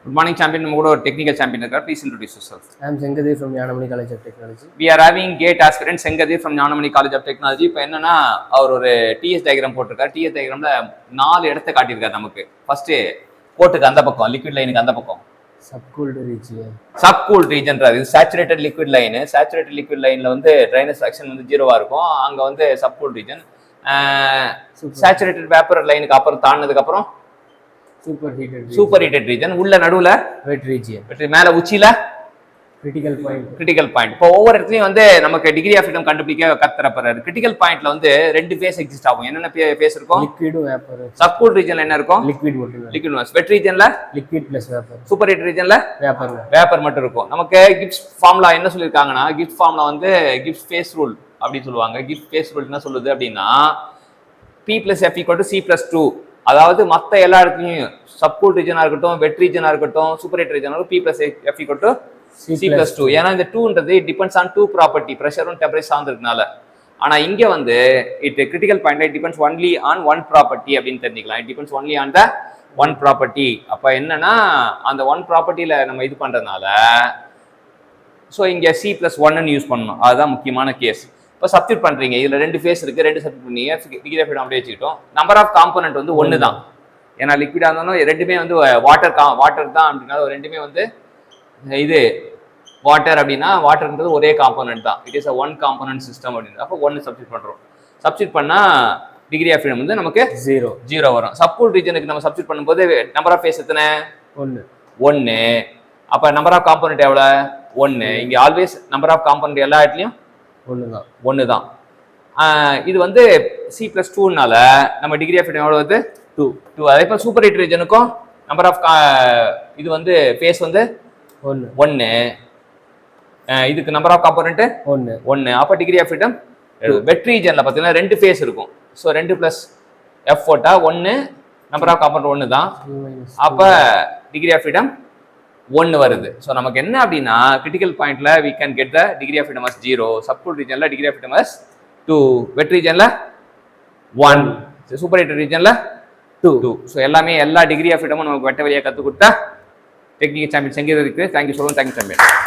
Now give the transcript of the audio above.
Good morning, champion. We have a technical champion. Please introduce yourself. I am Sengadir from Nyanamani College of Technology. We are having gate aspirant Sengadir from Nyanamani College of Technology. இப்போ என்னன்னா அவர் ஒரு DS diagram போட்டிருக்காரு. DS டயக்ராம்ல 4 இடத்தை காட்டியிருக்காரு நமக்கு. First போட்டுக்கு அந்த பக்கம் liquid லைனுக்கு அந்த பக்கம் subcooled region. subcooled regionன்றது இது saturated liquid line. Saturated liquid lineல வந்து dryness fraction வந்து 0வா இருக்கும். அங்க வந்து subcooled region. Saturated vapor lineக்கு அப்புறம் தாண்டதுக்கு அப்புறம் superheated region. உள்ள நடுவுல wet region. மேல உச்சில critical point. இப்போ ஒவ்வொரு இடத்துலயும் வந்து நமக்கு டிகிரி ஆஃப் ஃப்ரீடம் கண்டுபிடிக்க கத்துறப்பறாரு. கிரிட்டிக்கல் பாயிண்ட்ல வந்து ரெண்டு ஃபேஸ் எக்ஸிஸ்ட் ஆகும். என்னென்ன ஃபேஸ் இருக்கும்? Liquid vapour. சப்கூல் ரீஜன்ல என்ன இருக்கும்? லிக்விட் மட்டும். லிக்விட் வெட் ரீஜன்ல liquid plus vapour. Super heat ரீஜன்ல வேப்பர் மட்டும் இருக்கும். நமக்கு கிப்ஸ் ஃபார்முலா என்ன சொல்லிருக்காங்கன்னா, கிப்ஸ் ஃபார்முலா வந்து கிப்ஸ் ஃபேஸ் ரூல் அப்படி சொல்லுவாங்க. கிப்ஸ் ஃபேஸ் ரூல் என்ன சொல்லுது அப்படின்னா P plus F equal to C plus 2. அதாவது மற்ற எல்லா இடத்துலையும் சப்கூல் ரீஜனா இருக்கட்டும், வெட் ரீஜனா இருக்கட்டும், சூப்பர் ஹீட் ரீஜனா இருக்கும், P plus F equal to C plus 2. ஏன்னா இந்த 2ன்றது டிபெண்ட்ஸ் ஆன் 2 ப்ராப்பர்ட்டி, ப்ரெஷரும் டெம்பரேச்சர் சார்ந்திருக்கனால. ஆனா இங்க வந்து it critical point depends only on one property அப்படின்னு தெரிஞ்சுக்கலாம். It depends only on the one property. அப்ப என்னன்னா அந்த ஒன் ப்ராப்பர்ட்டியில நம்ம இது பண்றதுனால ஸோ இங்க C+1 யூஸ் பண்ணணும். அதுதான் முக்கியமான கேஸ். இப்போ சப்ஸ்டிட் பண்றீங்க, இதுல ரெண்டு ஃபேஸ் இருக்கு, ரெண்டு சப்ஸ்டிட் பண்ணீங்க, டிகிரி ஆஃப் ஃப்ரீடம் அப்படியே வச்சுக்கிட்டோம். நம்பர் ஆஃப் காம்பனன்ட் வந்து 1 தான். ஏன்னா லிக்விடா இருந்தாலும் ரெண்டுமே வந்து வாட்டர் தான் அப்படின்னா ரெண்டுமே வந்து இது வாட்டர் அப்படின்னா வாட்டர்ன்றது ஒரே காம்பனன்ட் தான். It is a one component system அப்படின்னு. அப்போ 1 சப்ஸ்டிட் பண்றோம். சப்ஸ்டிட் பண்ணா டிகிரி ஆஃப் ஃப்ரீடம் வந்து நமக்கு 0 வரும். சப்கூல் ரீஜனுக்கு நம்ம சப்ஸ்டிட் பண்ணும்போது நம்பர் ஆஃப் ஃபேஸ் எத்தனை? 1. அப்ப நம்பர் ஆஃப் காம்பனன்ட் எவ்வளவு? 1. இங்க ஆல்வேஸ் நம்பர் ஆஃப் காம்பனன்ட் எல்லா இடத்துலயும் 1 தான். இது வந்து C+2னால நம்ம டிகிரி ஆஃப் ஃப்ரீடம் எவ்வளவு வருது? 2. அதே போல சூப்பர் ஹீட் ரீஜனுக்கும் நம்பர் ஆஃப் இது வந்து ஃபேஸ் வந்து 1. இதுக்கு நம்பர் ஆஃப் காம்பனன்ட் 1. அப்ப டிகிரி ஆஃப் ஃப்ரீடம் வெட் ரீஜன்ல பாத்தீங்கன்னா ரெண்டு ஃபேஸ் இருக்கும். ஸோ 2 + F போட்டா 1, நம்பர் ஆஃப் காம்பனன்ட் 1 தான். அப்ப டிகிரி ஆஃப் ஃப்ரீடம் 1 வருது. ஸோ நமக்கு என்ன அப்படின்னா கிரிட்டிக்கல் பாயிண்ட்ல we can get the degree of freedom as 0, subcool ரீஜன்ல degree of freedom as 2, wet ரீஜன்ல 1, சூப்பர் ஹீட் ரீஜன்ல 2. ஸோ எல்லாமே எல்லா டிகிரி ஆஃப் ஃப்ரீடமும் நமக்கு வெட்ட வழியா கத்து கொடுத்தா டெக்னிக்கல் சாம்பியன் செங்கேதருக்கு தேங்க்யூ சொல்லுவோம். Thank you champion.